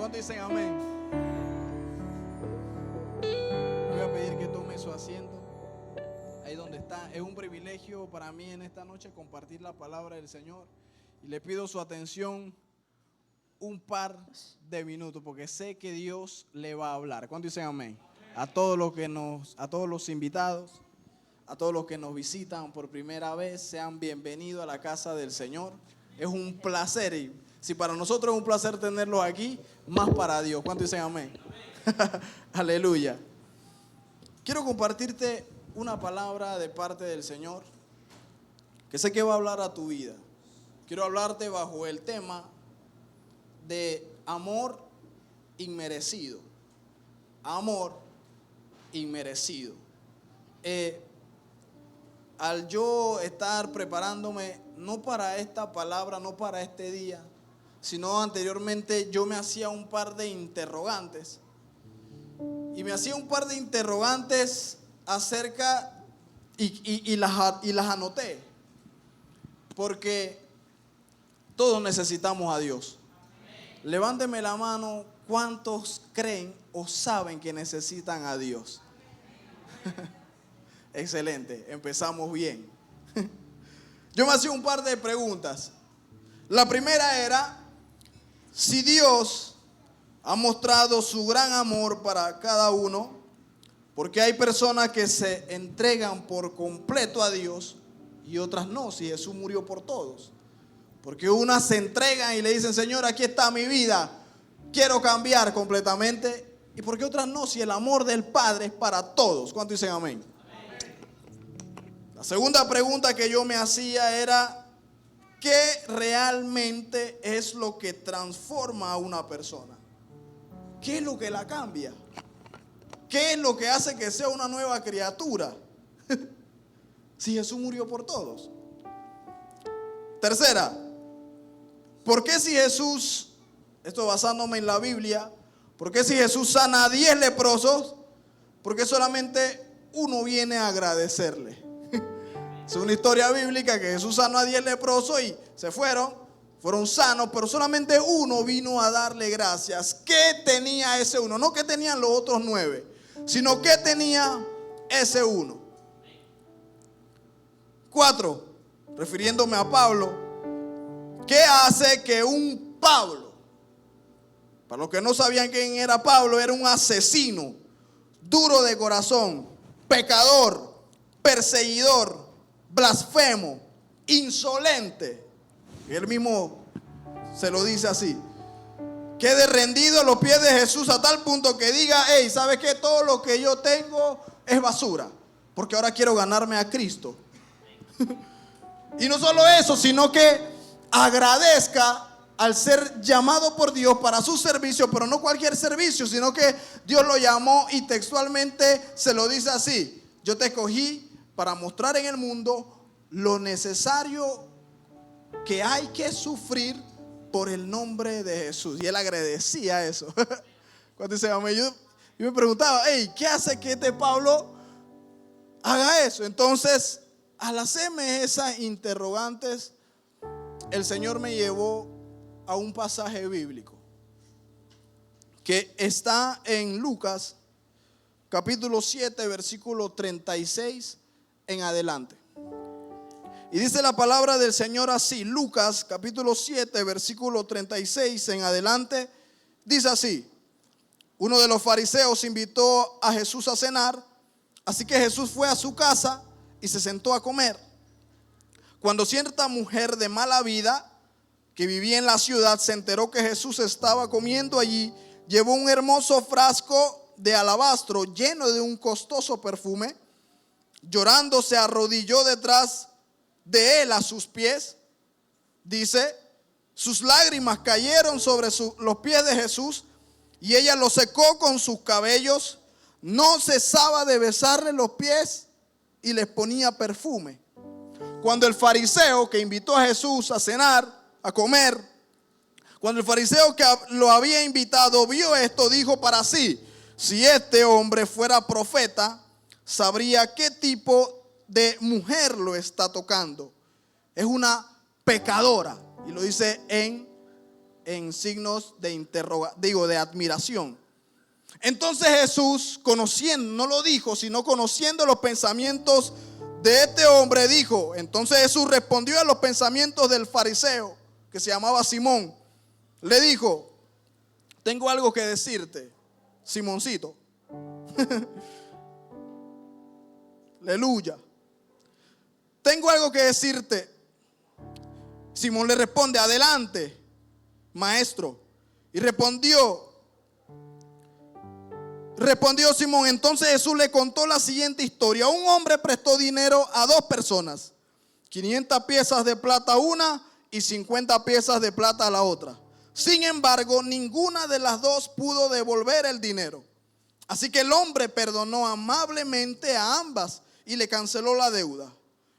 ¿Cuántos dicen amén? Voy a pedir que tome su asiento ahí donde está. Es un privilegio para mí en esta noche compartir la palabra del Señor. Y le pido su atención un par de minutos porque sé que Dios le va a hablar. ¿Cuántos dicen amén? A todos los invitados, a todos los que nos visitan por primera vez, sean bienvenidos a la casa del Señor. Es un placer, y si para nosotros es un placer tenerlos aquí, más para Dios. ¿Cuántos dicen amén? Aleluya. Quiero compartirte una palabra de parte del Señor que sé que va a hablar a tu vida. Quiero hablarte bajo el tema de amor inmerecido. Amor inmerecido. Al yo estar preparándome, no para esta palabra, no para este día, sino anteriormente, yo me hacía un par de interrogantes. Y me hacía un par de interrogantes acerca, y las anoté. Porque todos necesitamos a Dios. Levánteme la mano, ¿cuántos creen o saben que necesitan a Dios? Excelente, empezamos bien. Yo me hacía un par de preguntas. La primera era, si Dios ha mostrado su gran amor para cada uno, porque hay personas que se entregan por completo a Dios y otras no, si Jesús murió por todos. Porque unas se entregan y le dicen, Señor, aquí está mi vida, quiero cambiar completamente. Y porque otras no, si el amor del Padre es para todos. ¿Cuántos dicen amén? La segunda pregunta que yo me hacía era, ¿qué realmente es lo que transforma a una persona? ¿Qué es lo que la cambia? ¿Qué es lo que hace que sea una nueva criatura? Si Jesús murió por todos. Tercera, ¿por qué si Jesús, esto basándome en la Biblia, por qué si Jesús sana a 10 leprosos, por qué solamente uno viene a agradecerle? Es una historia bíblica que Jesús sanó a 10 leprosos y se fueron sanos, pero solamente uno vino a darle gracias. ¿Qué tenía ese uno? No que tenían los otros 9, sino que tenía ese uno. 4, refiriéndome a Pablo, ¿qué hace que un Pablo? Para los que no sabían quién era Pablo, era un asesino, duro de corazón, pecador, perseguidor, blasfemo, insolente. Él mismo se lo dice así. Quede rendido a los pies de Jesús a tal punto que diga, hey, ¿sabes qué? Todo lo que yo tengo es basura, porque ahora quiero ganarme a Cristo. Y no solo eso, sino que agradezca al ser llamado por Dios para su servicio, pero no cualquier servicio, sino que Dios lo llamó y textualmente se lo dice así: yo te escogí para mostrar en el mundo lo necesario que hay que sufrir por el nombre de Jesús. Y él agradecía eso. Cuando dice, yo me preguntaba, hey, ¿qué hace que este Pablo haga eso? Entonces, al hacerme esas interrogantes, el Señor me llevó a un pasaje bíblico que está en Lucas capítulo 7 versículo 36 en adelante. Y dice la palabra del Señor así, Lucas capítulo 7 versículo 36 en adelante, dice así: uno de los fariseos invitó a Jesús a cenar, así que Jesús fue a su casa y se sentó a comer. Cuando cierta mujer de mala vida que vivía en la ciudad se enteró que Jesús estaba comiendo allí, llevó un hermoso frasco de alabastro lleno de un costoso perfume. Llorando se arrodilló detrás de él a sus pies. Dice, sus lágrimas cayeron sobre los pies de Jesús y ella los secó con sus cabellos. No cesaba de besarle los pies y les ponía perfume. Cuando el fariseo que invitó a Jesús a cenar, a comer, cuando el fariseo que lo había invitado vio esto, dijo para sí: si este hombre fuera profeta, sabría qué tipo de mujer lo está tocando. Es una pecadora. Y lo dice en en signos de admiración. Entonces Jesús, conociendo, no lo dijo, sino conociendo los pensamientos de este hombre, dijo. Entonces Jesús respondió a los pensamientos del fariseo, que se llamaba Simón. Le dijo: tengo algo que decirte, Simoncito. Aleluya. Tengo algo que decirte. Simón le responde: adelante, maestro. Y respondió Simón. Entonces Jesús le contó la siguiente historia. Un hombre prestó dinero a dos personas, 500 piezas de plata a una y 50 piezas de plata a la otra. Sin embargo, ninguna de las dos pudo devolver el dinero. Así que el hombre perdonó amablemente a ambas y le canceló la deuda.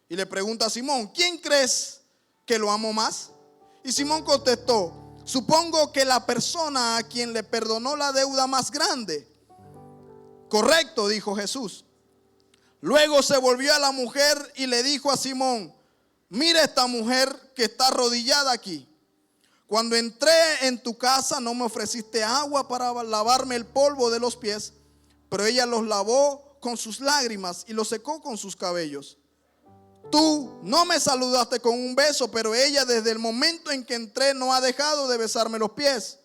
Y le pregunta a Simón: ¿quién crees que lo amó más? Y Simón contestó: supongo que la persona a quien le perdonó la deuda más grande. Correcto, dijo Jesús. Luego se volvió a la mujer y le dijo a Simón: mira esta mujer que está arrodillada aquí. Cuando entré en tu casa no me ofreciste agua para lavarme el polvo de los pies, pero ella los lavó con sus lágrimas y los secó con sus cabellos. Tú no me saludaste con un beso, pero ella desde el momento en que entré no ha dejado de besarme los pies.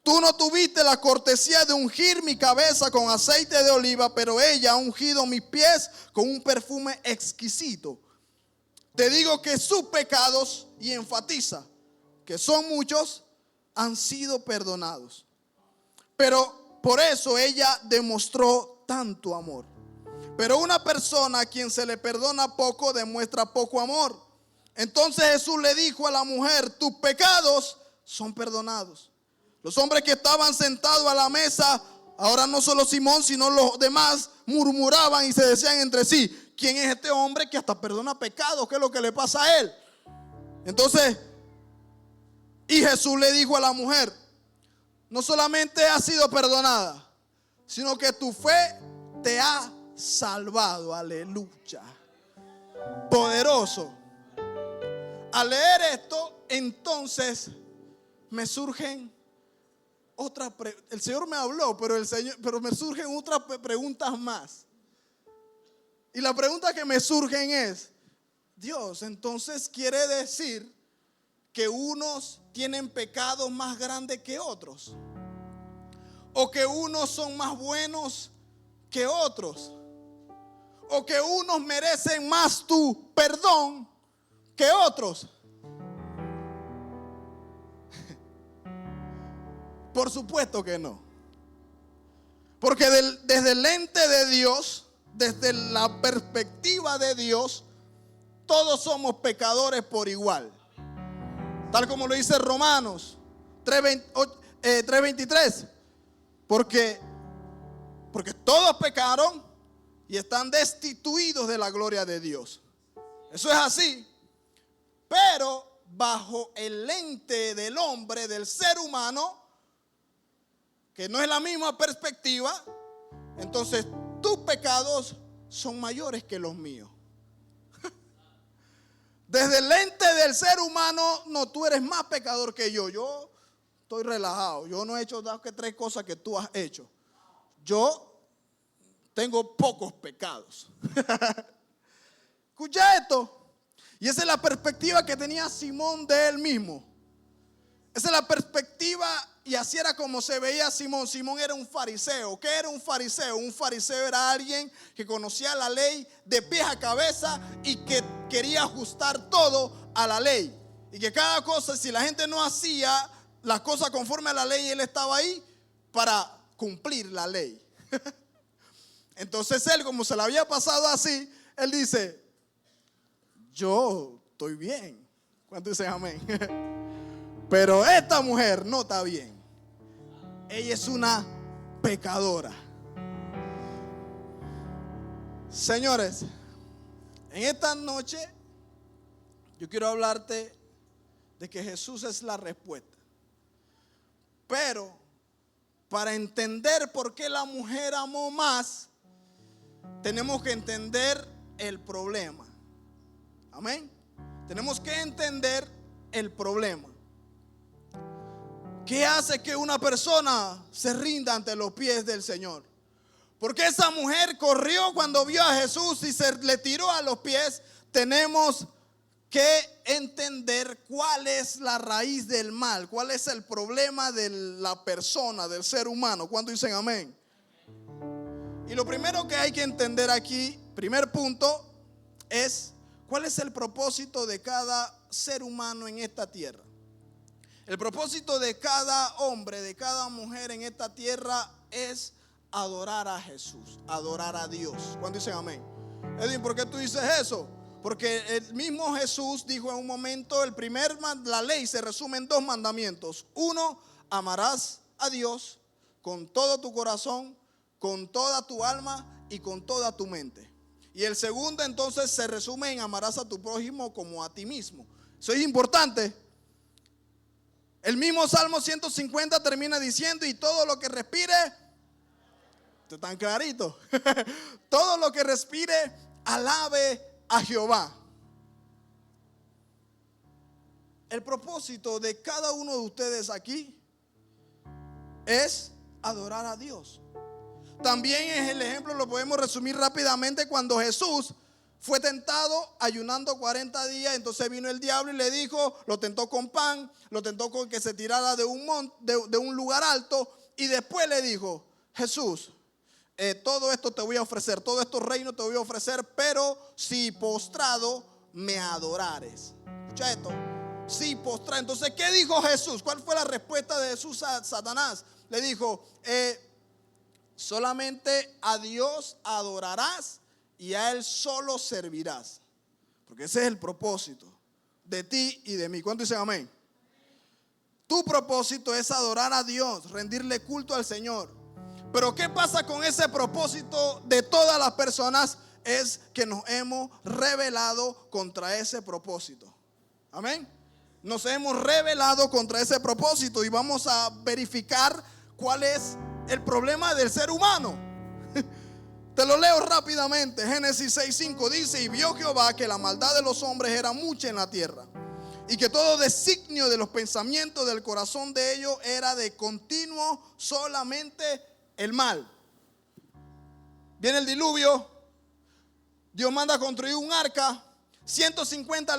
Tú no tuviste la cortesía de ungir mi cabeza con aceite de oliva, pero ella ha ungido mis pies con un perfume exquisito. Te digo que sus pecados, y enfatiza que son muchos, han sido perdonados. Pero por eso ella demostró tanto amor. Pero una persona a quien se le perdona poco demuestra poco amor. Entonces Jesús le dijo a la mujer: tus pecados son perdonados. Los hombres que estaban sentados a la mesa, ahora no solo Simón sino los demás, murmuraban y se decían entre sí: ¿quién es este hombre que hasta perdona pecados? ¿Qué es lo que le pasa a él? Entonces, y Jesús le dijo a la mujer: no solamente has sido perdonada, sino que tu fe te ha salvado. Aleluya. Poderoso. Al leer esto, entonces me surgen otras preguntas. El Señor me habló, pero me surgen otras preguntas más. Y la pregunta que me surgen es: Dios, entonces quiere decir que unos tienen pecados más grandes que otros, o que unos son más buenos que otros, o que unos merecen más tu perdón que otros. Por supuesto que no. Porque desde el lente de Dios, desde la perspectiva de Dios, todos somos pecadores por igual. Tal como lo dice Romanos 3:23. Porque todos pecaron y están destituidos de la gloria de Dios. Eso es así. Pero bajo el lente del hombre, del ser humano, que no es la misma perspectiva, entonces tus pecados son mayores que los míos. Desde el lente del ser humano, no, tú eres más pecador que yo. Yo estoy relajado. Yo no he hecho 2 que 3 cosas que tú has hecho. Yo tengo pocos pecados. Escucha esto. Y esa es la perspectiva que tenía Simón de él mismo. Esa es la perspectiva, y así era como se veía Simón. Simón era un fariseo. ¿Qué era un fariseo? Un fariseo era alguien que conocía la ley de pies a cabeza y que quería ajustar todo a la ley. Y que cada cosa, si la gente no hacía las cosas conforme a la ley, él estaba ahí para cumplir la ley. Entonces él, como se le había pasado así, él dice: yo estoy bien. ¿Cuántos dicen amén? Pero esta mujer no está bien. Ella es una pecadora. Señores, en esta noche yo quiero hablarte de que Jesús es la respuesta. Pero para entender por qué la mujer amó más, tenemos que entender el problema. Amén. Tenemos que entender el problema. ¿Qué hace que una persona se rinda ante los pies del Señor? Porque esa mujer corrió cuando vio a Jesús y se le tiró a los pies. Tenemos que entender cuál es la raíz del mal, cuál es el problema de la persona, del ser humano. ¿Cuántos dicen amén? Y lo primero que hay que entender aquí, primer punto, es cuál es el propósito de cada ser humano en esta tierra. El propósito de cada hombre, de cada mujer en esta tierra es adorar a Jesús, adorar a Dios. ¿Cuándo dicen amén? Edwin, ¿por qué tú dices eso? Porque el mismo Jesús dijo en un momento, la ley se resume en 2 mandamientos. 1, amarás a Dios con todo tu corazón, con toda tu alma y con toda tu mente. Y el segundo entonces se resume en amarás a tu prójimo como a ti mismo. Eso es importante. El mismo Salmo 150 termina diciendo, y todo lo que respire, esto es tan clarito, todo lo que respire, alabe a Jehová. El propósito de cada uno de ustedes aquí es adorar a Dios. También es el ejemplo, lo podemos resumir rápidamente, cuando Jesús fue tentado ayunando 40 días. Entonces vino el diablo y le dijo, lo tentó con pan, lo tentó con que se tirara de un lugar alto, y después le dijo, Jesús, todo esto te voy a ofrecer, todos estos reinos te voy a ofrecer, pero si postrado me adorares. Escucha esto, si postrado. Entonces, ¿qué dijo Jesús? ¿Cuál fue la respuesta de Jesús a Satanás? Le dijo, solamente a Dios adorarás y a Él solo servirás. Porque ese es el propósito de ti y de mí. ¿Cuántos dicen amén? Tu propósito es adorar a Dios, rendirle culto al Señor. Pero ¿qué pasa con ese propósito de todas las personas? Es que nos hemos rebelado contra ese propósito. Amén. Nos hemos rebelado contra ese propósito y vamos a verificar cuál es el problema del ser humano. Te lo leo rápidamente. Génesis 6:5 dice, y vio Jehová que la maldad de los hombres era mucha en la tierra, y que todo designio de los pensamientos del corazón de ellos era de continuo solamente el mal. Viene el diluvio, Dios manda a construir un arca, 150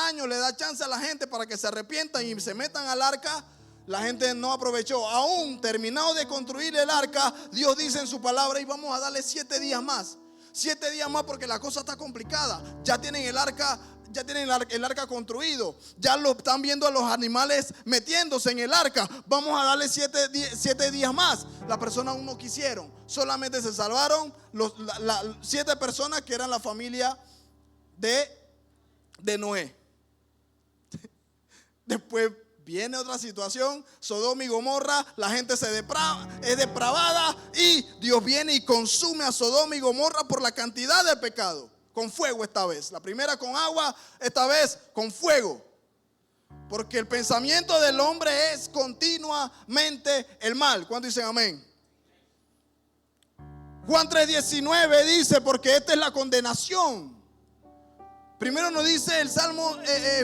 años le da chance a la gente para que se arrepientan y se metan al arca. La gente no aprovechó. Aún terminado de construir el arca, Dios dice en su palabra, y vamos a darle 7 días más. 7 días más porque la cosa está complicada. Ya tienen el arca construido. Ya lo están viendo a los animales metiéndose en el arca. Vamos a darle 7 días más. Las personas aún no quisieron. Solamente se salvaron 7 personas que eran la familia de Noé. Después viene otra situación, Sodoma y Gomorra, la gente es depravada, y Dios viene y consume a Sodoma y Gomorra por la cantidad de pecado. Con fuego esta vez. La primera con agua, esta vez con fuego. Porque el pensamiento del hombre es continuamente el mal. ¿Cuántos dicen amén? Juan 3:19 dice, porque esta es la condenación. Primero nos dice el Salmo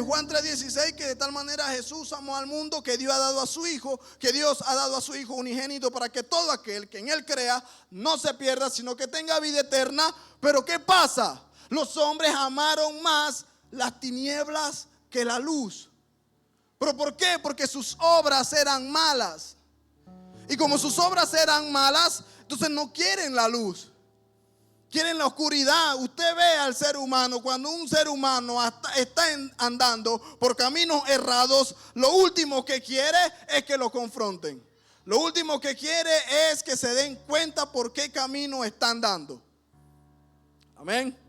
Juan 3:16, que de tal manera Jesús amó al mundo que Dios ha dado a su Hijo, unigénito, para que todo aquel que en Él crea no se pierda, sino que tenga vida eterna. Pero ¿qué pasa? Los hombres amaron más las tinieblas que la luz. ¿Pero por qué? Porque sus obras eran malas. Y como sus obras eran malas, entonces no quieren la luz. Quieren la oscuridad. Usted ve al ser humano, cuando un ser humano está andando por caminos errados, lo último que quiere es que lo confronten. Lo último que quiere es que se den cuenta por qué camino están dando. Amén.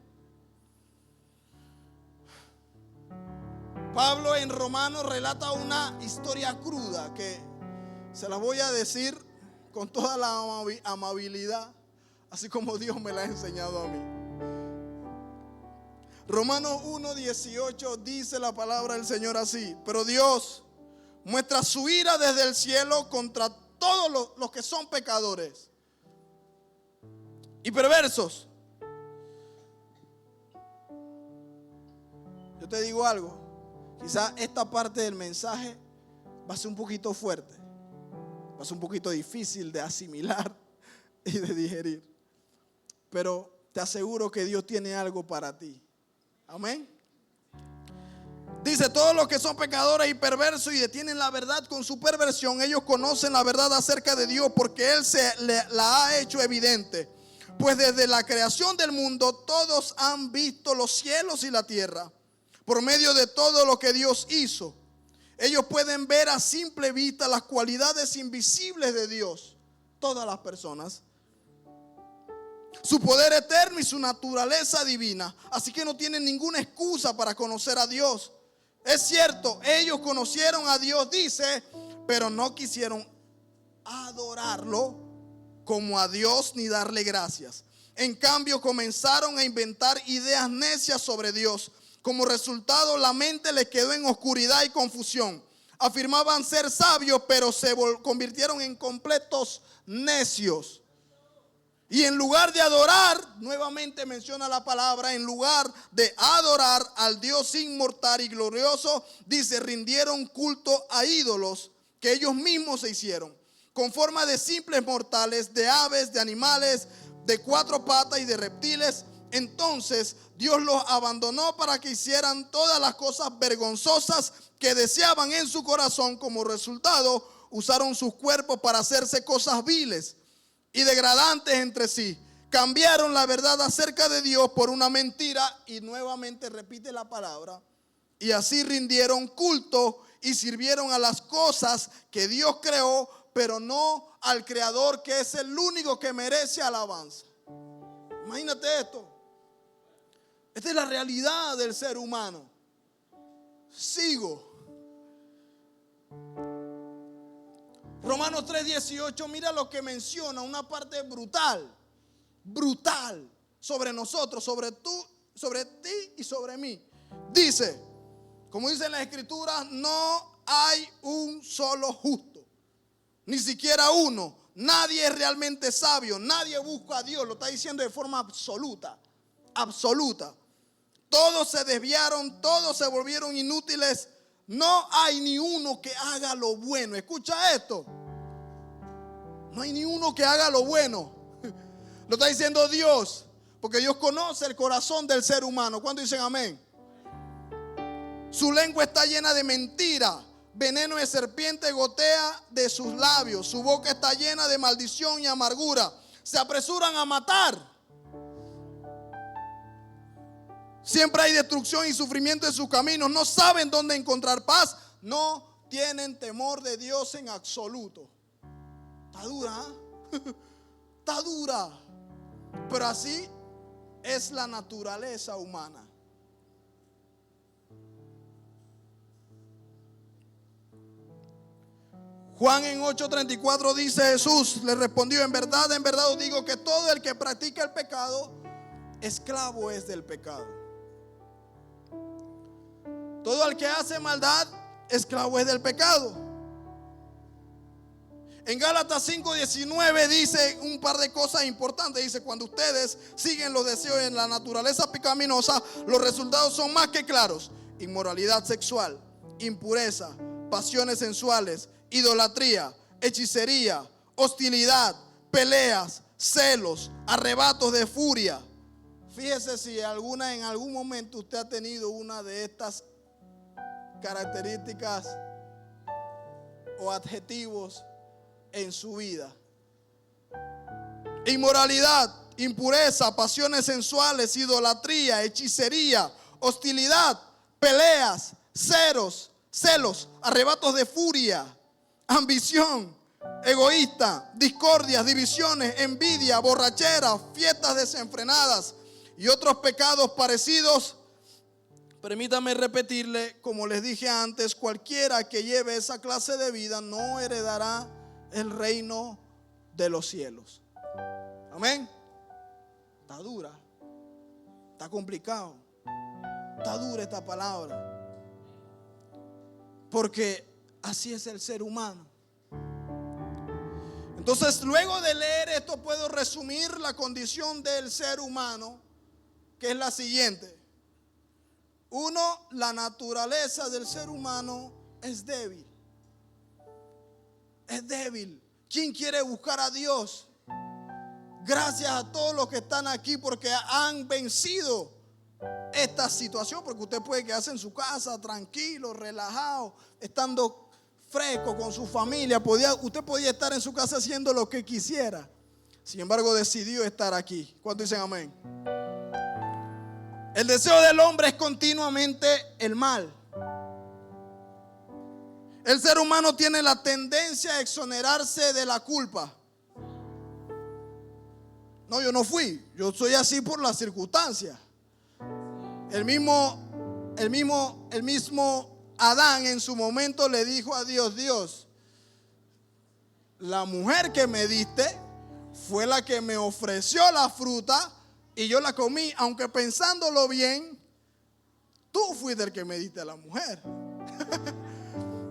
Pablo en Romanos relata una historia cruda que se la voy a decir con toda la amabilidad, así como Dios me la ha enseñado a mí. Romanos 1:18 dice la palabra del Señor así: pero Dios muestra su ira desde el cielo contra todos los que son pecadores y perversos. Yo te digo algo, quizás esta parte del mensaje va a ser un poquito fuerte, va a ser un poquito difícil de asimilar y de digerir, pero te aseguro que Dios tiene algo para ti. Amén. Dice: todos los que son pecadores y perversos y detienen la verdad con su perversión, ellos conocen la verdad acerca de Dios, porque Él la ha hecho evidente. Pues desde la creación del mundo todos han visto los cielos y la tierra. Por medio de todo lo que Dios hizo, ellos pueden ver a simple vista las cualidades invisibles de Dios. Todas las personas, su poder eterno y su naturaleza divina. Así que no tienen ninguna excusa para conocer a Dios. Es cierto, ellos conocieron a Dios, dice, pero no quisieron adorarlo como a Dios ni darle gracias. En cambio, comenzaron a inventar ideas necias sobre Dios. Como resultado, la mente les quedó en oscuridad y confusión. Afirmaban ser sabios, pero se convirtieron en completos necios. Y en lugar de adorar, nuevamente menciona la palabra, en lugar de adorar al Dios inmortal y glorioso, dice, rindieron culto a ídolos que ellos mismos se hicieron, con forma de simples mortales, de aves, de animales, de cuatro patas y de reptiles. Entonces Dios los abandonó para que hicieran todas las cosas vergonzosas que deseaban en su corazón. Como resultado, usaron sus cuerpos para hacerse cosas viles y degradantes entre sí. Cambiaron la verdad acerca de Dios por una mentira, y nuevamente repite la palabra, y así rindieron culto y sirvieron a las cosas que Dios creó, pero no al Creador, que es el único que merece alabanza. Imagínate esto. Esta es la realidad del ser humano. Sigo. Romanos 3:18, mira lo que menciona, una parte brutal sobre nosotros, sobre ti y sobre mí. Dice, como dice en la Escritura, no hay un solo justo, ni siquiera uno. Nadie es realmente sabio, nadie busca a Dios. Lo está diciendo de forma absoluta. Todos se desviaron, todos se volvieron inútiles. No hay ni uno que haga lo bueno. Escucha esto. No hay ni uno que haga lo bueno. Lo está diciendo Dios, porque Dios conoce el corazón del ser humano. ¿Cuántos dicen amén? Su lengua está llena de mentira. Veneno de serpiente gotea de sus labios. Su boca está llena de maldición y amargura. Se apresuran a matar. Siempre hay destrucción y sufrimiento en sus caminos. No saben dónde encontrar paz. No tienen temor de Dios en absoluto. Está dura, ¿eh? Está dura. Pero así es la naturaleza humana. Juan en 8:34 dice Jesús, le respondió: en verdad os digo que todo el que practica el pecado, esclavo es del pecado. Todo el que hace maldad, esclavo es del pecado. En Gálatas 5:19 dice un par de cosas importantes. Dice: cuando ustedes siguen los deseos en la naturaleza pecaminosa, los resultados son más que claros: inmoralidad sexual, impureza, pasiones sensuales, idolatría, hechicería, hostilidad, peleas, celos, arrebatos de furia. Fíjese si en algún momento usted ha tenido una de estas características o adjetivos en su vida. Inmoralidad, impureza, pasiones sensuales, idolatría, hechicería, hostilidad, peleas, celos, arrebatos de furia, ambición, egoísta, discordias, divisiones, envidia, borrachera, fiestas desenfrenadas y otros pecados parecidos. Permítame repetirle, como les dije antes, cualquiera que lleve esa clase de vida no heredará el reino de los cielos. Amén. Está dura, está complicado, está dura esta palabra, porque así es el ser humano. Entonces, luego de leer esto, puedo resumir la condición del ser humano, que es la siguiente. Uno, la naturaleza del ser humano es débil. es débil? ¿Quién quiere buscar a Dios? Gracias a todos los que están aquí porque han vencido esta situación. Porque usted puede quedarse en su casa tranquilo, relajado, estando fresco con su familia. Usted podía estar en su casa haciendo lo que quisiera. Sin embargo, decidió estar aquí. ¿Cuántos dicen amén? El deseo del hombre es continuamente el mal. El ser humano tiene la tendencia a exonerarse de la culpa. No, yo no fui. Yo soy así por las circunstancias. El mismo Adán en su momento le dijo a Dios: Dios, la mujer que me diste fue la que me ofreció la fruta y yo la comí, aunque pensándolo bien, tú fuiste el que me diste a la mujer.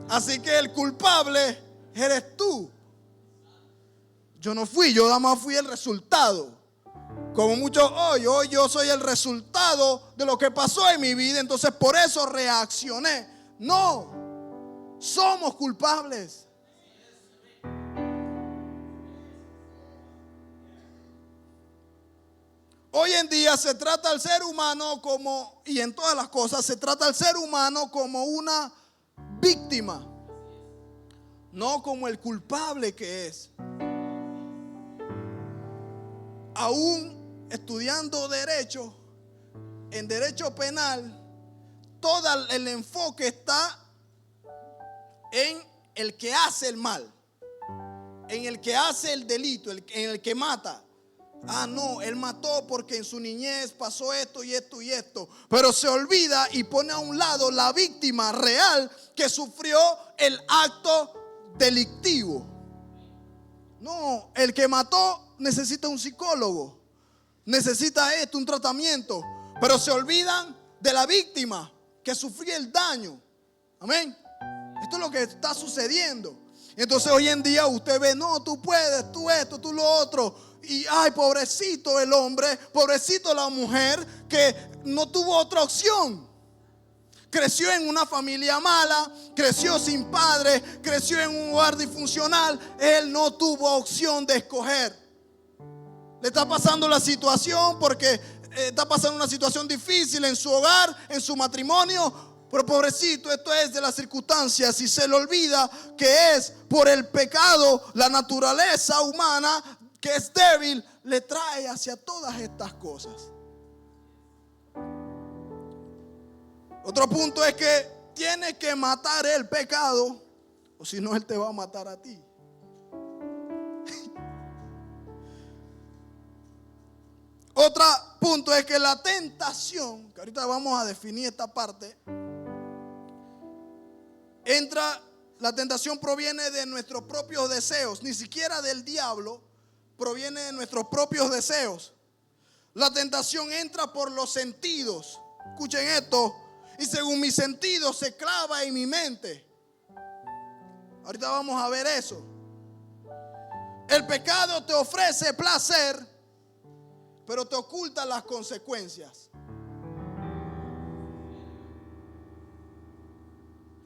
Así que el culpable eres tú. Yo no fui, yo nada más fui el resultado. Como muchos hoy yo soy el resultado de lo que pasó en mi vida, entonces por eso reaccioné. No, somos culpables. Hoy en día se trata al ser humano como, y en todas las cosas, se trata al ser humano como una víctima, no como el culpable que es. Aún estudiando derecho, en derecho penal, todo el enfoque está en el que hace el mal, en el que hace el delito, en el que mata. Ah, no, él mató porque en su niñez pasó esto y esto y esto. Pero se olvida y pone a un lado la víctima real que sufrió el acto delictivo. No, el que mató necesita un psicólogo, necesita un tratamiento. Pero se olvidan de la víctima que sufrió el daño. Amén. Esto es lo que está sucediendo. Entonces hoy en día usted ve: no, tú puedes, tú esto, tú lo otro. Y ay, pobrecito el hombre, pobrecito la mujer que no tuvo otra opción. Creció en una familia mala, creció sin padre, creció en un hogar disfuncional. Él no tuvo opción de escoger. Le está pasando la situación porque está pasando una situación difícil en su hogar, en su matrimonio. Pero pobrecito, esto es de las circunstancias, y se le olvida que es por el pecado, la naturaleza humana que es débil, le trae hacia todas estas cosas. Otro punto es que tiene que matar el pecado, o si no, él te va a matar a ti. Otro punto es que la tentación, que ahorita vamos a definir esta parte, la tentación proviene de nuestros propios deseos, ni siquiera del diablo. Proviene de nuestros propios deseos. La tentación entra por los sentidos. Escuchen esto. Y según mis sentidos se clava en mi mente. Ahorita vamos a ver eso. El pecado te ofrece placer, pero te oculta las consecuencias.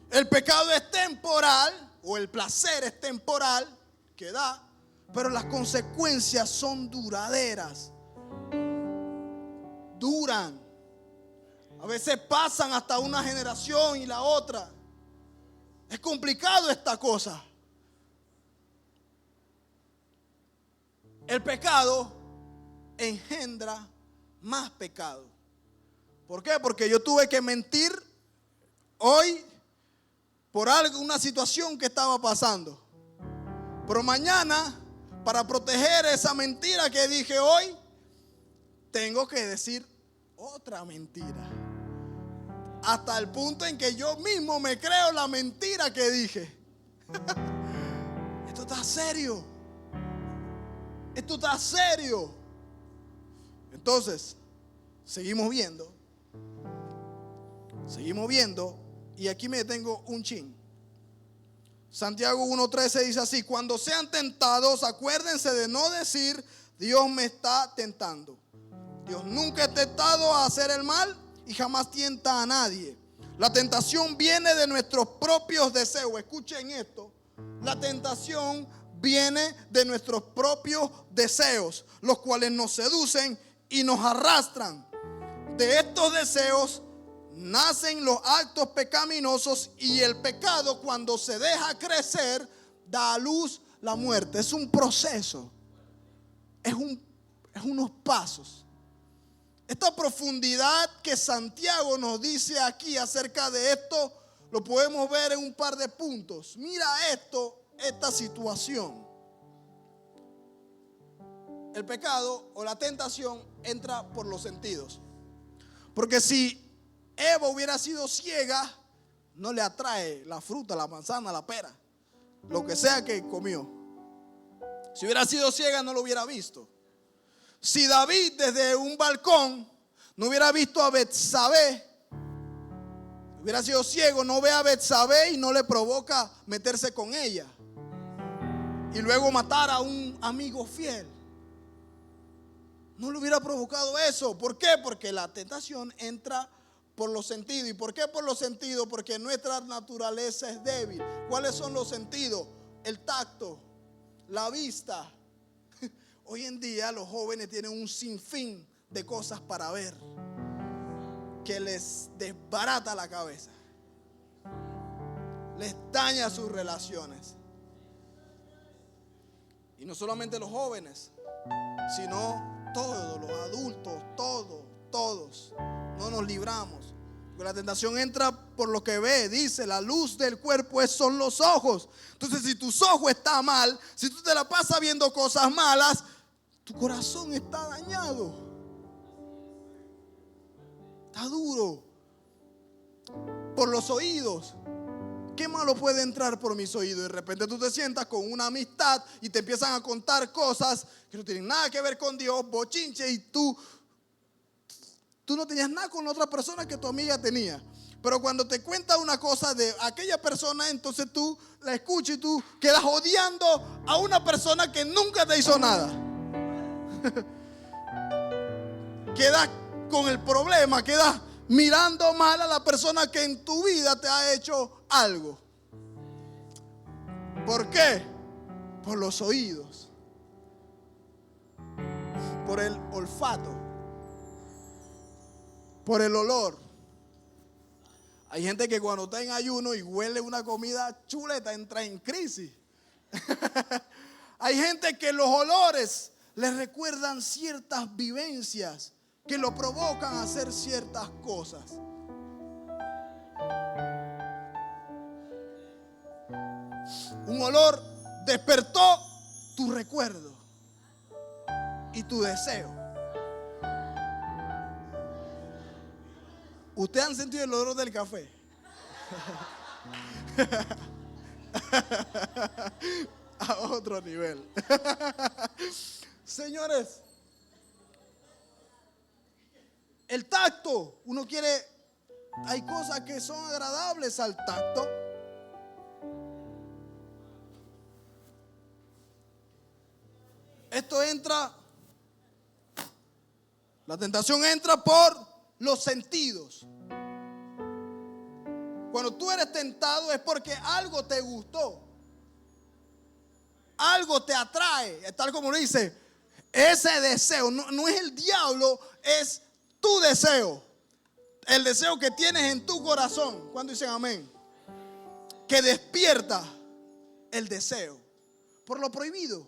El pecado es temporal, o el placer es temporal, que da, pero las consecuencias son duraderas. Duran. A veces pasan hasta una generación y la otra. Es complicado esta cosa. El pecado engendra más pecado. ¿Por qué? Porque yo tuve que mentir hoy por una situación que estaba pasando. Pero mañana, para proteger esa mentira que dije hoy, tengo que decir otra mentira. Hasta el punto en que yo mismo me creo la mentira que dije. Esto está serio. Esto está serio. Entonces, seguimos viendo. Y aquí me detengo un chin. Santiago 1:13 dice así: cuando sean tentados, acuérdense de no decir Dios me está tentando. Dios nunca es tentado a hacer el mal y jamás tienta a nadie. La tentación viene de nuestros propios deseos. Escuchen esto. La tentación viene de nuestros propios deseos, los cuales nos seducen y nos arrastran. De estos deseos nacen los actos pecaminosos, y el pecado, cuando se deja crecer, da a luz la muerte. Es un proceso, es unos pasos. Esta profundidad que Santiago nos dice aquí acerca de esto, lo podemos ver en un par de puntos. Mira esta situación. El pecado o la tentación entra por los sentidos. Porque si Eva hubiera sido ciega, no le atrae la fruta, la manzana, la pera, lo que sea que comió. Si hubiera sido ciega, no lo hubiera visto. Si David desde un balcón no hubiera visto a Betsabé, hubiera sido ciego, no ve a Betsabé y no le provoca meterse con ella y luego matar a un amigo fiel. No le hubiera provocado eso. ¿Por qué? Porque la tentación entra por los sentidos. ¿Y por qué por los sentidos? Porque nuestra naturaleza es débil. ¿Cuáles son los sentidos? El tacto, la vista. Hoy en día los jóvenes tienen un sinfín de cosas para ver que les desbarata la cabeza, les daña sus relaciones. Y no solamente los jóvenes, sino todos los adultos, todos no nos libramos. Porque la tentación entra por lo que ve. Dice, la luz del cuerpo son los ojos. Entonces, si tus ojos están mal, si tú te la pasas viendo cosas malas, tu corazón está dañado, está duro. Por los oídos. ¿Qué malo puede entrar por mis oídos? De repente tú te sientas con una amistad y te empiezan a contar cosas que no tienen nada que ver con Dios, bochinche, y tú no tenías nada con la otra persona que tu amiga tenía. Pero cuando te cuenta una cosa de aquella persona, entonces tú la escuchas y tú quedas odiando a una persona que nunca te hizo nada. Quedas con el problema, quedas mirando mal a la persona que en tu vida te ha hecho algo. ¿Por qué? Por los oídos, por el olfato, por el olor. Hay gente que cuando está en ayuno y huele una comida chuleta entra en crisis. Hay gente que los olores les recuerdan ciertas vivencias que lo provocan a hacer ciertas cosas. Un olor despertó tu recuerdo y tu deseo. ¿Ustedes han sentido el olor del café? A otro nivel. Señores, el tacto, uno quiere, hay cosas que son agradables al tacto. Esto entra, la tentación entra por los sentidos. Cuando tú eres tentado es porque algo te gustó, algo te atrae, tal como lo dice, ese deseo, no es el diablo, es tu deseo, el deseo que tienes en tu corazón. ¿Cuándo dicen amén? Que despierta el deseo por lo prohibido.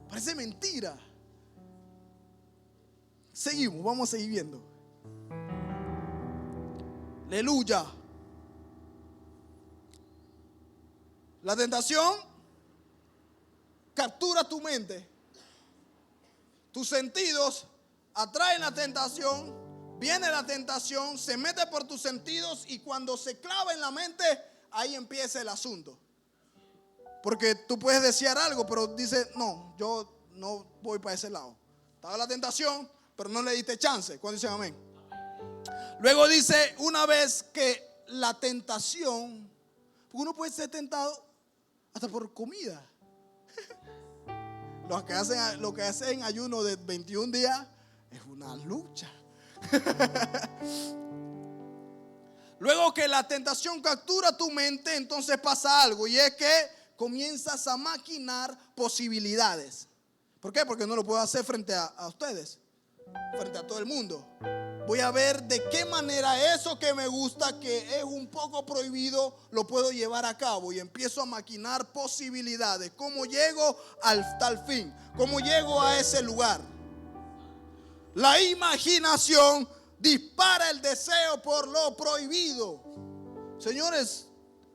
Parece mentira. Seguimos, vamos a seguir viendo. Aleluya. La tentación captura tu mente. Tus sentidos atraen la tentación. Viene la tentación, se mete por tus sentidos y cuando se clava en la mente, ahí empieza el asunto. Porque tú puedes desear algo, pero dices, no, yo no voy para ese lado. Estaba la tentación, pero no le diste chance. ¿Cuándo dicen amén? Luego dice, una vez que la tentación, porque uno puede ser tentado hasta por comida. Lo que hacen ayuno de 21 días es una lucha. Luego que la tentación captura tu mente, entonces pasa algo, y es que comienzas a maquinar posibilidades. ¿Por qué? Porque no lo puedo hacer frente a ustedes, frente a todo el mundo. Voy a ver de qué manera eso que me gusta, que es un poco prohibido, lo puedo llevar a cabo. Y empiezo a maquinar posibilidades. ¿Cómo llego al tal fin? ¿Cómo llego a ese lugar? La imaginación dispara el deseo por lo prohibido. Señores,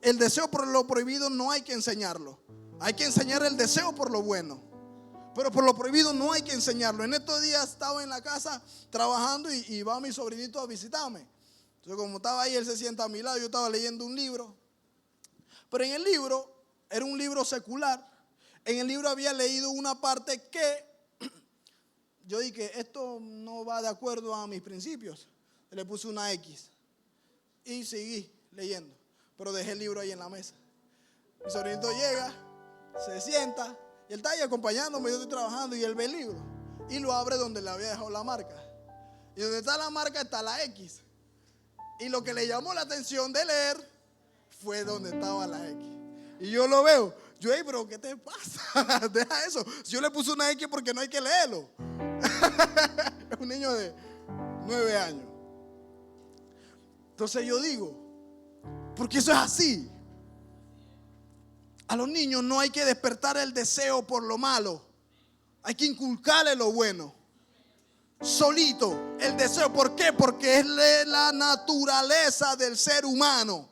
el deseo por lo prohibido no hay que enseñarlo. Hay que enseñar el deseo por lo bueno. Pero por lo prohibido no hay que enseñarlo. En estos días estaba en la casa trabajando y va mi sobrinito a visitarme. Entonces, como estaba ahí, él se sienta a mi lado. Yo estaba leyendo un libro. Pero en el libro, era un libro secular. En el libro había leído una parte que yo dije, esto no va de acuerdo a mis principios. Le puse una X y seguí leyendo. Pero dejé el libro ahí en la mesa. Mi sobrinito llega, se sienta. Y él está ahí acompañándome, yo estoy trabajando y él ve el libro. Y lo abre donde le había dejado la marca. Y donde está la marca está la X. Y lo que le llamó la atención de leer fue donde estaba la X. Y yo lo veo. Yo, pero ¿qué te pasa? Deja eso. Si yo le puse una X porque no hay que leerlo. Es un niño de 9 años. Entonces yo digo, porque eso es así. A los niños no hay que despertar el deseo por lo malo. Hay que inculcarle lo bueno. Solito el deseo. ¿Por qué? Porque es la naturaleza del ser humano.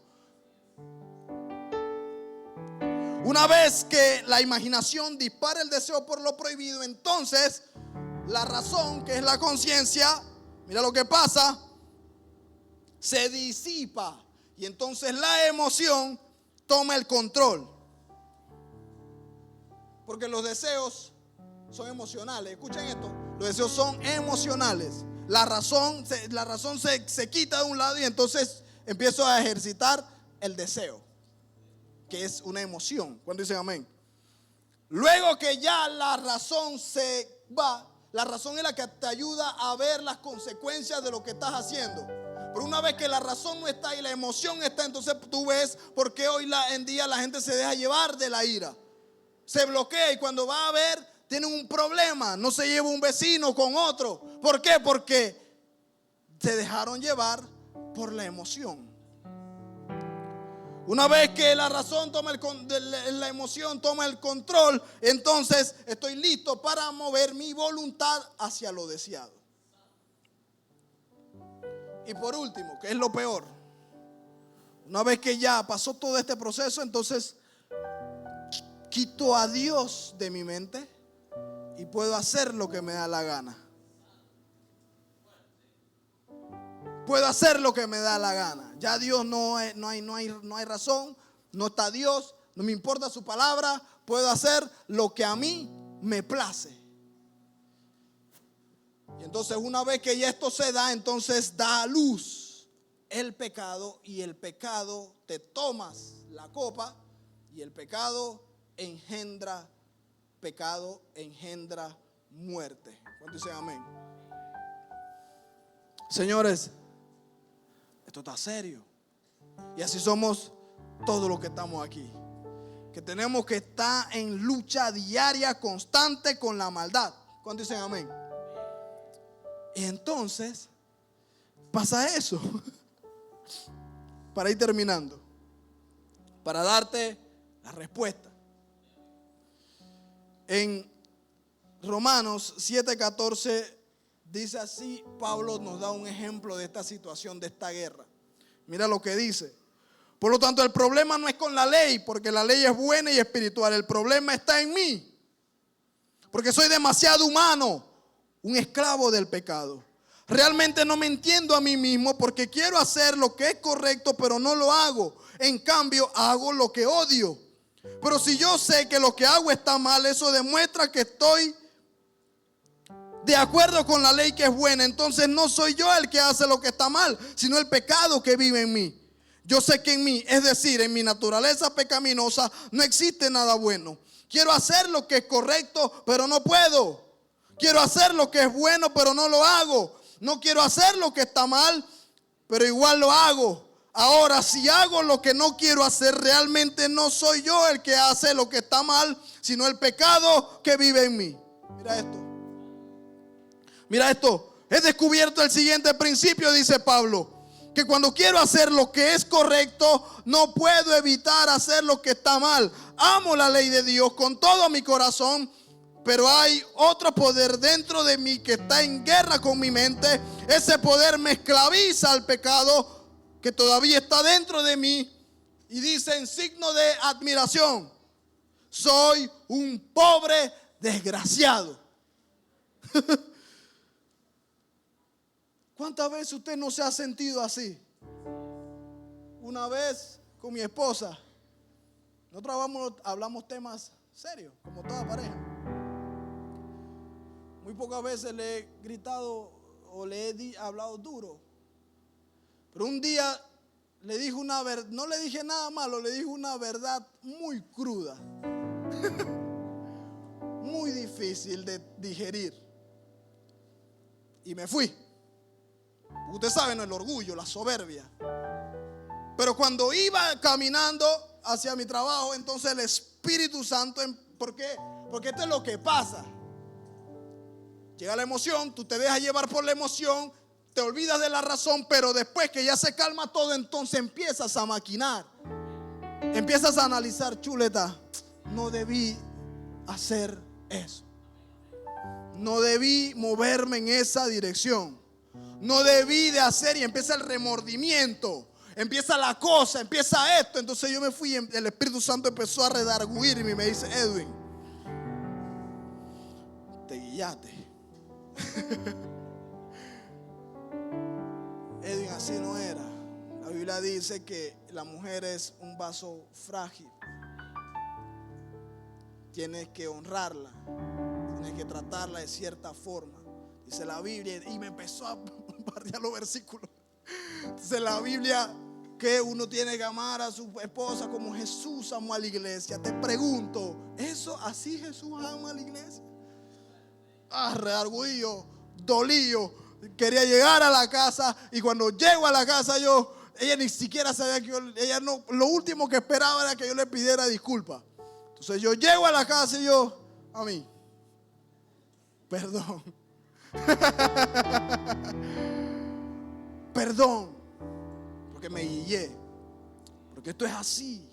Una vez que la imaginación dispara el deseo por lo prohibido, entonces la razón, que es la conciencia, mira lo que pasa, se disipa. Y entonces la emoción toma el control. Porque los deseos son emocionales. Escuchen esto. Los deseos son emocionales. La razón se quita de un lado y entonces empiezo a ejercitar el deseo, que es una emoción. ¿Cuándo dicen amén? Luego que ya la razón se va, la razón es la que te ayuda a ver las consecuencias de lo que estás haciendo. Pero una vez que la razón no está y la emoción está, entonces tú ves por qué hoy en día la gente se deja llevar de la ira. Se bloquea y cuando va a ver, tienen un problema. No se lleva un vecino con otro. ¿Por qué? Porque se dejaron llevar por la emoción. Una vez que la razón la emoción toma el control, entonces estoy listo para mover mi voluntad hacia lo deseado. Y por último, que es lo peor, una vez que ya pasó todo este proceso, entonces quito a Dios de mi mente y puedo hacer lo que me da la gana. Puedo hacer lo que me da la gana. Ya Dios no hay razón, no está Dios, no me importa su palabra. Puedo hacer lo que a mí me place. Y entonces una vez que ya esto se da, entonces da a luz el pecado. Y el pecado, te tomas la copa y el pecado engendra muerte. ¿Cuántos dicen amén? Señores, esto está serio. Y así somos todos los que estamos aquí, que tenemos que estar en lucha diaria, constante con la maldad. ¿Cuántos dicen amén? Y entonces pasa eso. Para ir terminando, para darte la respuesta. En Romanos 7:14 dice así, Pablo nos da un ejemplo de esta situación, de esta guerra. Mira lo que dice. Por lo tanto, el problema no es con la ley, porque la ley es buena y espiritual. El problema está en mí, porque soy demasiado humano, un esclavo del pecado. Realmente no me entiendo a mí mismo, porque quiero hacer lo que es correcto, pero no lo hago. En cambio, hago lo que odio. Pero si yo sé que lo que hago está mal, eso demuestra que estoy de acuerdo con la ley que es buena. Entonces no soy yo el que hace lo que está mal, sino el pecado que vive en mí. Yo sé que en mí, es decir, en mi naturaleza pecaminosa, no existe nada bueno. Quiero hacer lo que es correcto, pero no puedo. Quiero hacer lo que es bueno, pero no lo hago. No quiero hacer lo que está mal, pero igual lo hago. Ahora, si hago lo que no quiero hacer, realmente no soy yo el que hace lo que está mal, sino el pecado que vive en mí. Mira esto. Mira esto. He descubierto el siguiente principio, dice Pablo, que cuando quiero hacer lo que es correcto, no puedo evitar hacer lo que está mal. Amo la ley de Dios con todo mi corazón, pero hay otro poder dentro de mí que está en guerra con mi mente. Ese poder me esclaviza al pecado que todavía está dentro de mí, y dice en signo de admiración: soy un pobre desgraciado. ¿Cuántas veces usted no se ha sentido así? Una vez con mi esposa, nosotros hablamos temas serios, como toda pareja. Muy pocas veces le he gritado o le he hablado duro. Pero un día le dije una verdad, no le dije nada malo, le dije una verdad muy cruda, muy difícil de digerir. Y me fui. Usted sabe, no, el orgullo, la soberbia. Pero cuando iba caminando hacia mi trabajo, entonces el Espíritu Santo, ¿por qué? Porque esto es lo que pasa. Llega la emoción, tú te dejas llevar por la emoción, te olvidas de la razón, pero después que ya se calma todo, entonces empiezas a maquinar. Empiezas a analizar, chuleta, no debí hacer eso. No debí moverme en esa dirección. No debí de hacer, y empieza el remordimiento. Empieza la cosa, empieza esto. Entonces yo me fui y el Espíritu Santo empezó a redarguirme y me dice: Edwin, te guillaste. Edwin, así no era. La Biblia dice que la mujer es un vaso frágil. Tienes que honrarla, tienes que tratarla de cierta forma. Dice la Biblia, y me empezó a bombardear los versículos. Dice la Biblia que uno tiene que amar a su esposa como Jesús amó a la iglesia. Te pregunto, ¿eso así Jesús ama a la iglesia? Redarguido, dolido. Quería llegar a la casa, y cuando llego a la casa ella ni siquiera sabía que ella no, lo último que esperaba era que yo le pidiera disculpas. Entonces yo llego a la casa y a mí, perdón. Perdón, porque me guillé, porque esto es así.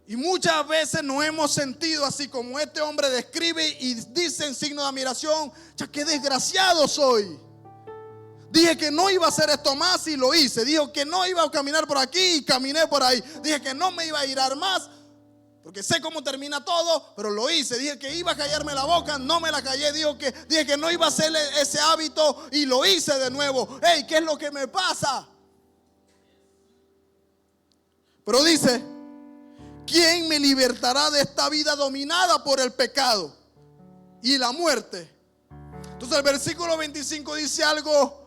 Y muchas veces nos hemos sentido así como este hombre describe y dice en signo de admiración: ya qué desgraciado soy. Dije que no iba a hacer esto más y lo hice. Dijo que no iba a caminar por aquí y caminé por ahí. Dije que no me iba a irar más porque sé cómo termina todo, pero lo hice. Dije que iba a callarme la boca, no me la callé. Dije que no iba a hacer ese hábito y lo hice de nuevo. Hey, ¿qué es lo que me pasa? Pero dice: ¿quién me libertará de esta vida dominada por el pecado y la muerte? Entonces el versículo 25 dice algo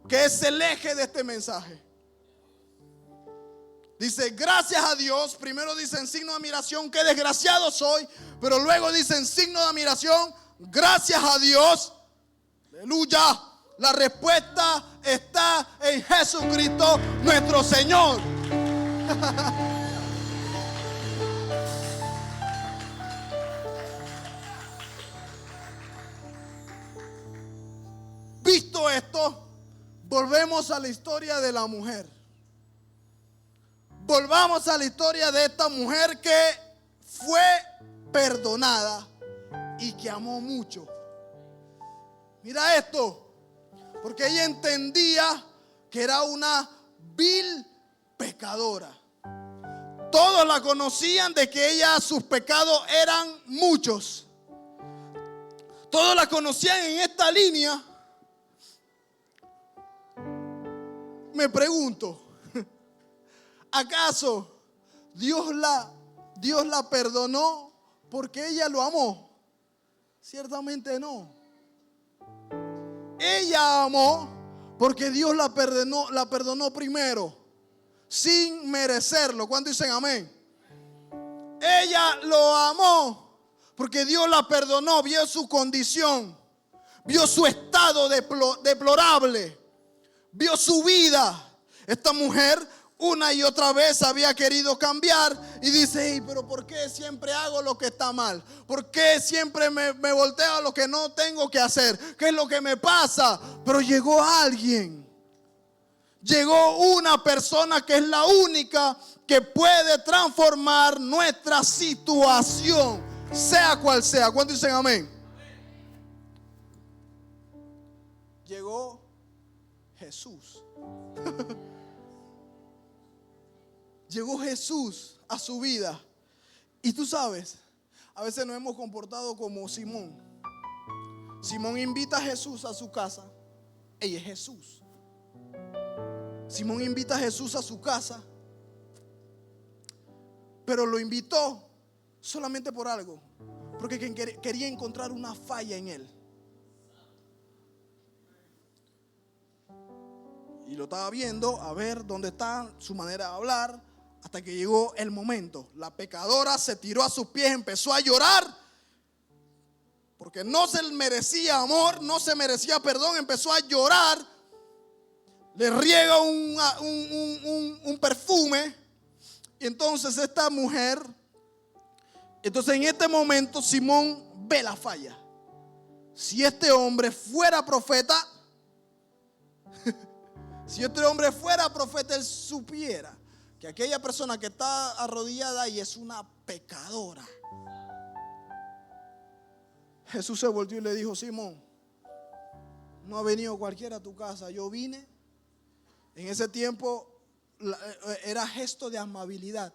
que es el eje de este mensaje. Dice: gracias a Dios. Primero dice en signo de admiración: qué desgraciado soy. Pero luego dice en signo de admiración: gracias a Dios. Aleluya. La respuesta está en Jesucristo nuestro Señor. Visto esto, volvemos a la historia de la mujer. Volvamos a la historia de esta mujer que fue perdonada y que amó mucho. Mira esto, porque ella entendía que era una vil pecadora. Todos la conocían de que sus pecados eran muchos. Todos la conocían en esta línea. Me pregunto, ¿acaso Dios la perdonó porque ella lo amó? Ciertamente no. Ella amó porque Dios la perdonó primero, sin merecerlo. ¿Cuántos dicen amén? Ella lo amó porque Dios la perdonó, vio su condición, vio su estado deplorable, vio su vida Esta mujer una y otra vez había querido cambiar y dice: hey, pero ¿por qué siempre hago lo que está mal? ¿Por qué siempre me volteo a lo que no tengo que hacer? ¿Qué es lo que me pasa? Pero llegó alguien. Llegó una persona que es la única que puede transformar nuestra situación, sea cual sea. ¿Cuántos dicen amén? Llegó Jesús. Llegó Jesús a su vida. Y tú sabes, a veces nos hemos comportado como Simón. Simón invita a Jesús a su casa. Ella es Jesús. Simón invita a Jesús a su casa, pero lo invitó solamente por algo, porque quería encontrar una falla en él. Y lo estaba viendo, a ver dónde está su manera de hablar, hasta que llegó el momento. La pecadora se tiró a sus pies, empezó a llorar, porque no se merecía amor, no se merecía perdón, empezó a llorar. Le riega un perfume. Y entonces esta mujer, entonces en este momento Simón ve la falla. Si este hombre fuera profeta, él supiera que aquella persona que está arrodillada ahí es una pecadora. Jesús se volvió y le dijo: Simón, no ha venido cualquiera a tu casa, yo vine. En ese tiempo era gesto de amabilidad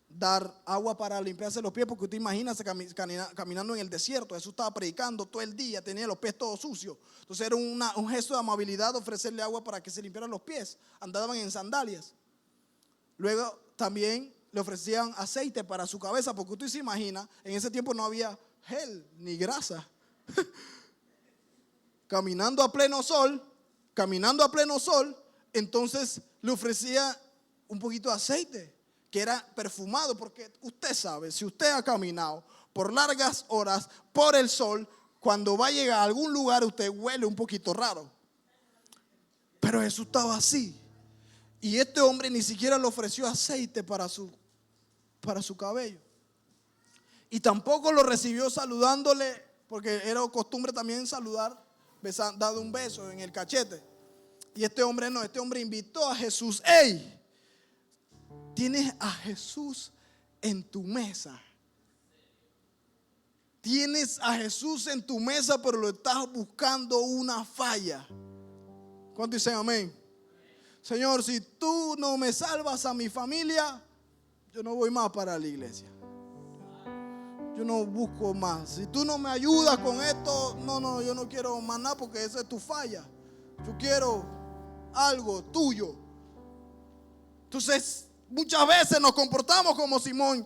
dar agua para limpiarse los pies, porque usted imagínese caminando en el desierto. Jesús estaba predicando todo el día, tenía los pies todos sucios. Entonces era un gesto de amabilidad ofrecerle agua para que se limpiaran los pies. Andaban en sandalias. Luego también le ofrecían aceite para su cabeza, porque usted se imagina, en ese tiempo no había gel ni grasa. Caminando a pleno sol, entonces le ofrecía un poquito de aceite, que era perfumado, porque usted sabe, si usted ha caminado por largas horas por el sol, cuando va a llegar a algún lugar usted huele un poquito raro. Pero Jesús estaba así, y este hombre ni siquiera le ofreció aceite para su cabello, y tampoco lo recibió saludándole, porque era costumbre también saludar, dado un beso en el cachete. Y este hombre no, este hombre invitó a Jesús. Hey, tienes a Jesús en tu mesa. Tienes a Jesús en tu mesa, pero lo estás buscando una falla. ¿Cuántos dicen amén? Señor, si tú no me salvas a mi familia, yo no voy más para la iglesia. Yo no busco más. Si tú no me ayudas con esto, no, yo no quiero más nada, porque esa es tu falla. Yo quiero algo tuyo. Entonces muchas veces nos comportamos como Simón.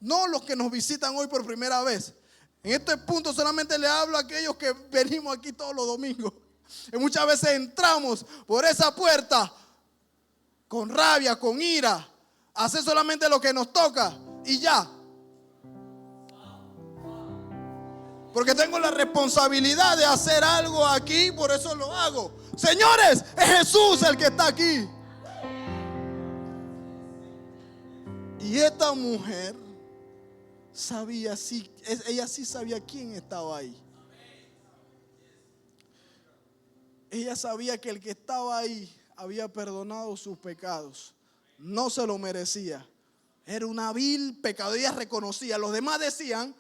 No los que nos visitan hoy por primera vez. En este punto solamente le hablo a aquellos que venimos aquí todos los domingos. Y muchas veces entramos por esa puerta con rabia, con ira, a hacer solamente lo que nos toca y ya. Porque tengo la responsabilidad de hacer algo aquí, por eso lo hago. Señores, es Jesús el que está aquí. Y esta mujer sabía, ella sí sabía quién estaba ahí. Ella sabía que el que estaba ahí había perdonado sus pecados. No se lo merecía. Era una vil pecadora. Ella reconocía. Los demás decían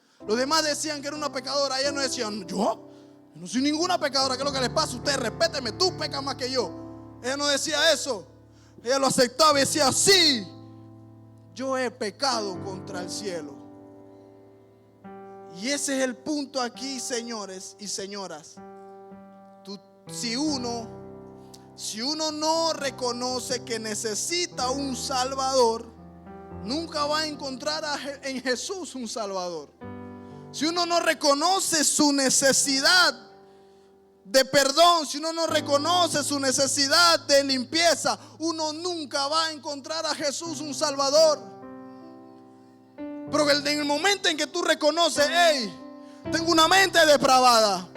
que era una pecadora. Ellas no decían: yo no soy ninguna pecadora. ¿Qué es lo que les pasa? Usted respéteme, tú pecas más que yo. Ella no decía eso. Ella lo aceptaba y decía: sí, yo he pecado contra el cielo. Y ese es el punto aquí, señores y señoras. Si uno no reconoce que necesita un Salvador, nunca va a encontrar en Jesús un Salvador. Si uno no reconoce su necesidad de perdón, si uno no reconoce su necesidad de limpieza, uno nunca va a encontrar a Jesús un Salvador. Pero en el momento en que tú reconoces: hey, tengo una mente depravada,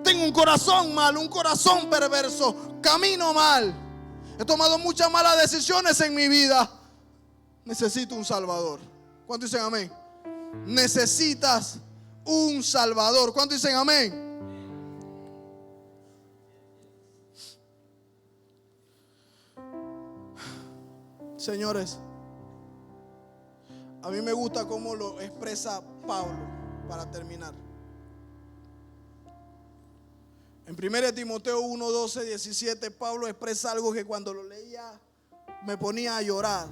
tengo un corazón malo, un corazón perverso, camino mal, He tomado muchas malas decisiones en mi vida. Necesito un Salvador. ¿Cuántos dicen amén? Necesitas un Salvador. ¿Cuántos dicen amén? Señores, a mí me gusta cómo lo expresa Pablo para terminar. En 1 Timoteo 1, 12, 17, Pablo expresa algo que cuando lo leía me ponía a llorar.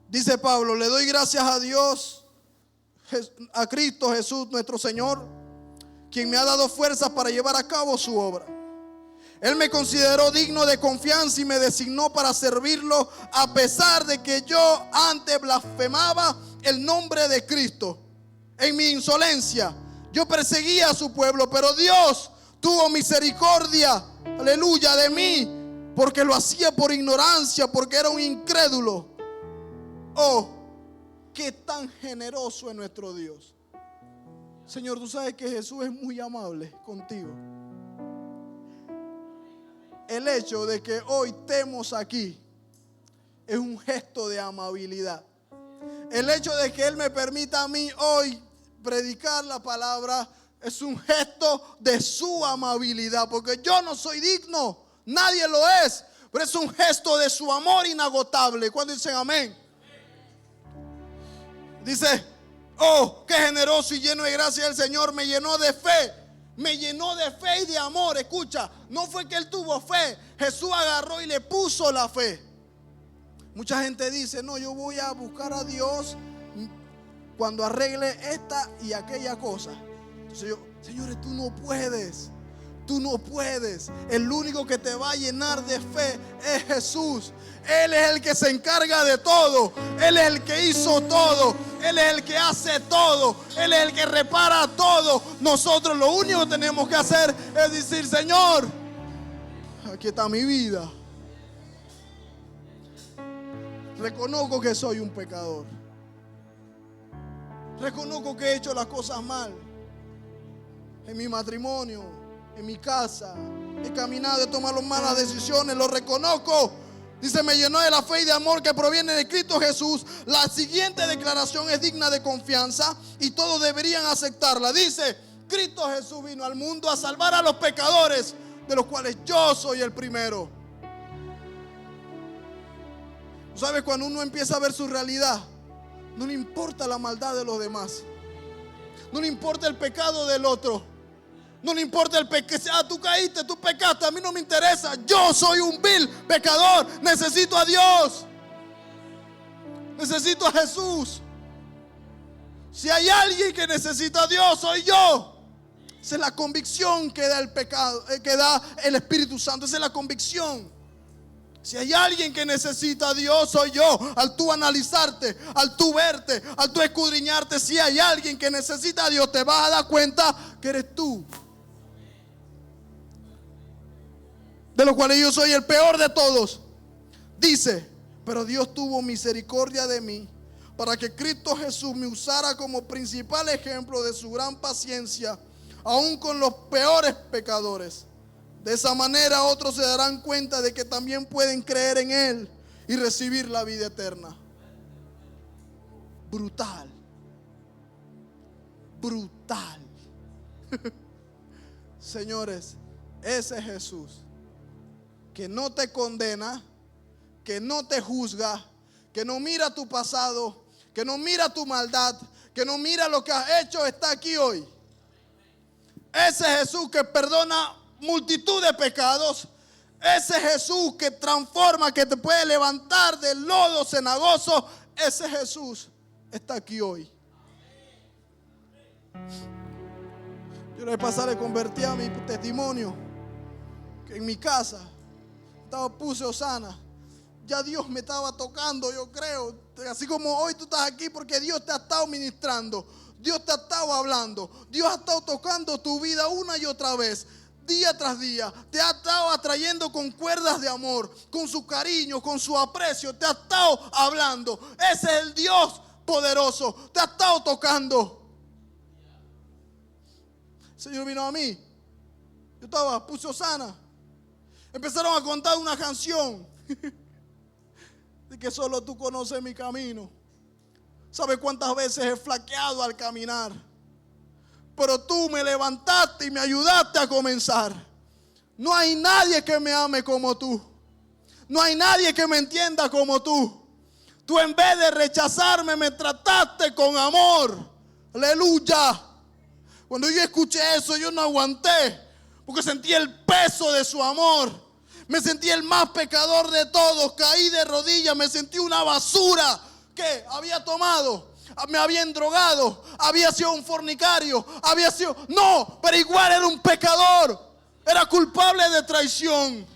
Dice Pablo: le doy gracias a Dios, a Cristo Jesús nuestro Señor, quien me ha dado fuerzas para llevar a cabo su obra. Él me consideró digno de confianza y me designó para servirlo, a pesar de que yo antes blasfemaba el nombre de Cristo. En mi insolencia yo perseguía a su pueblo, pero Dios tuvo misericordia, aleluya, de mí, porque lo hacía por ignorancia, porque era un incrédulo. Oh, qué tan generoso es nuestro Dios. Señor, tú sabes que Jesús es muy amable contigo. El hecho de que hoy estemos aquí es un gesto de amabilidad. El hecho de que Él me permita a mí hoy predicar la palabra es un gesto de su amabilidad, porque yo no soy digno, nadie lo es, pero es un gesto de su amor inagotable. ¿Cuándo dicen amén? Dice: oh, qué generoso y lleno de gracia el Señor, me llenó de fe. Me llenó de fe y de amor. Escucha, no fue que Él tuvo fe, Jesús agarró y le puso la fe. Mucha gente dice: no, yo voy a buscar a Dios cuando arregle esta y aquella cosa. Entonces yo: señores, tú no puedes. Tú no puedes. El único que te va a llenar de fe es Jesús. Él es el que se encarga de todo. Él es el que hizo todo. Él es el que hace todo. Él es el que repara todo. Nosotros lo único que tenemos que hacer es decir: Señor, aquí está mi vida. Reconozco que soy un pecador. Reconozco que he hecho las cosas mal. En mi matrimonio, en mi casa, he caminado, he tomado malas decisiones, lo reconozco. Dice: me llenó de la fe y de amor que proviene de Cristo Jesús. La siguiente declaración es digna de confianza y todos deberían aceptarla. Dice: Cristo Jesús vino al mundo a salvar a los pecadores, de los cuales yo soy el primero. ¿Sabes? Cuando uno empieza a ver su realidad, no le importa la maldad de los demás, no le importa el pecado del otro, no le importa el pecado. Tú caíste, tú pecaste, a mí no me interesa. Yo soy un vil pecador. Necesito a Dios. Necesito a Jesús. Si hay alguien que necesita a Dios, soy yo. Esa es la convicción que da el pecado, que da el Espíritu Santo. Esa es la convicción. Si hay alguien que necesita a Dios, soy yo. Al tú analizarte, al tú verte, al tú escudriñarte, si hay alguien que necesita a Dios, te vas a dar cuenta que eres tú. De los cuales yo soy el peor de todos. Dice: pero Dios tuvo misericordia de mí, para que Cristo Jesús me usara como principal ejemplo de su gran paciencia, aún con los peores pecadores. De esa manera otros se darán cuenta de que también pueden creer en Él y recibir la vida eterna. Brutal. Brutal. Señores, ese es Jesús, que no te condena, que no te juzga, que no mira tu pasado, que no mira tu maldad, que no mira lo que has hecho, está aquí hoy. Ese Jesús que perdona multitud de pecados. Ese Jesús que transforma, que te puede levantar del lodo cenagoso. Ese Jesús está aquí hoy. Yo la vez pasada le convertí a mi testimonio, que en mi casa puse Osana. Ya Dios me estaba tocando, yo creo. Así como hoy tú estás aquí, porque Dios te ha estado ministrando, Dios te ha estado hablando, Dios ha estado tocando tu vida una y otra vez, día tras día. Te ha estado atrayendo con cuerdas de amor, con su cariño, con su aprecio. Te ha estado hablando. Ese es el Dios poderoso. Te ha estado tocando. El Señor vino a mí. Yo puse Osana. Empezaron a contar una canción de que solo tú conoces mi camino. ¿Sabes cuántas veces he flaqueado al caminar? Pero tú me levantaste y me ayudaste a comenzar. No hay nadie que me ame como tú. No hay nadie que me entienda como tú. Tú en vez de rechazarme me trataste con amor. Aleluya. Cuando yo escuché eso yo no aguanté. Porque sentí el peso de su amor. Me sentí el más pecador de todos. Caí de rodillas. Me sentí una basura que había tomado. Me había drogado. Había sido un fornicario. No, pero igual era un pecador. Era culpable de traición.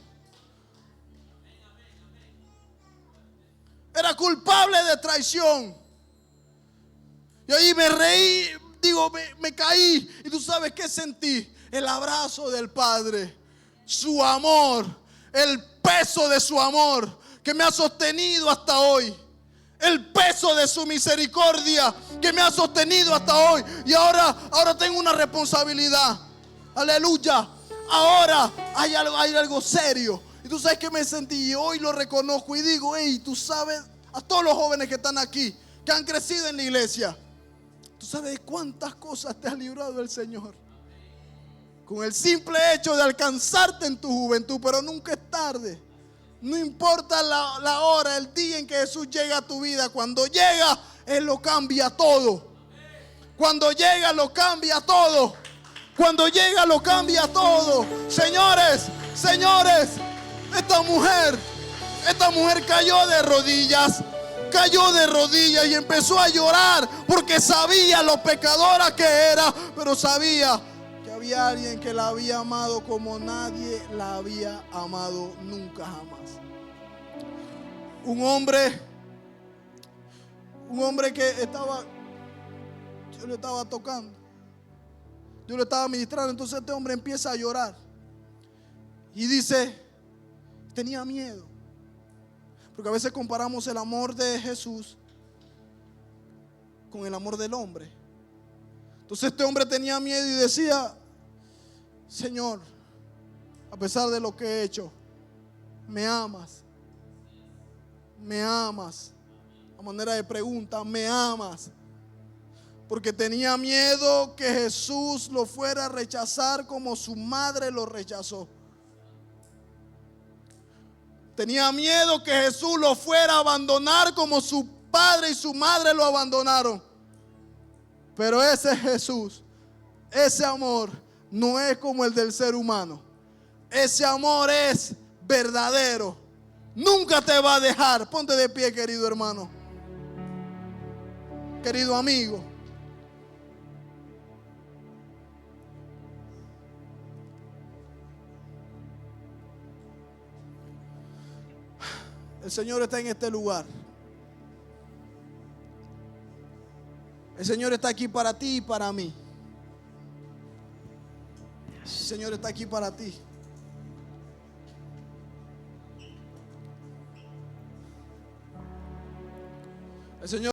Era culpable de traición. Y ahí me reí. Me caí. Y tú sabes qué sentí. El abrazo del Padre, su amor, el peso de su amor que me ha sostenido hasta hoy, el peso de su misericordia que me ha sostenido hasta hoy. Y ahora tengo una responsabilidad. Aleluya. Ahora hay algo serio. Y tú sabes que me sentí y hoy lo reconozco y digo, hey, tú sabes, a todos los jóvenes que están aquí, que han crecido en la iglesia, tú sabes cuántas cosas te ha librado el Señor. Con el simple hecho de alcanzarte en tu juventud, pero nunca es tarde. No importa la hora, el día en que Jesús llega a tu vida. Cuando llega, Él lo cambia todo. Cuando llega, lo cambia todo. Cuando llega, lo cambia todo. Señores, esta mujer cayó de rodillas. Cayó de rodillas y empezó a llorar porque sabía lo pecadora que era, pero sabía había alguien que la había amado como nadie la había amado nunca jamás. Un hombre que yo le estaba tocando, yo le estaba ministrando, entonces este hombre empieza a llorar y dice, tenía miedo, porque a veces comparamos el amor de Jesús con el amor del hombre. Entonces este hombre tenía miedo y decía, Señor, a pesar de lo que he hecho, me amas. Me amas. A manera de pregunta, me amas. Porque tenía miedo que Jesús lo fuera a rechazar como su madre lo rechazó. Tenía miedo que Jesús lo fuera a abandonar como su padre y su madre lo abandonaron. Pero ese Jesús, ese amor, no es como el del ser humano. Ese amor es verdadero. Nunca te va a dejar. Ponte de pie, querido hermano. Querido amigo. El Señor está en este lugar. El Señor está aquí para ti y para mí. El Señor está aquí para ti. El Señor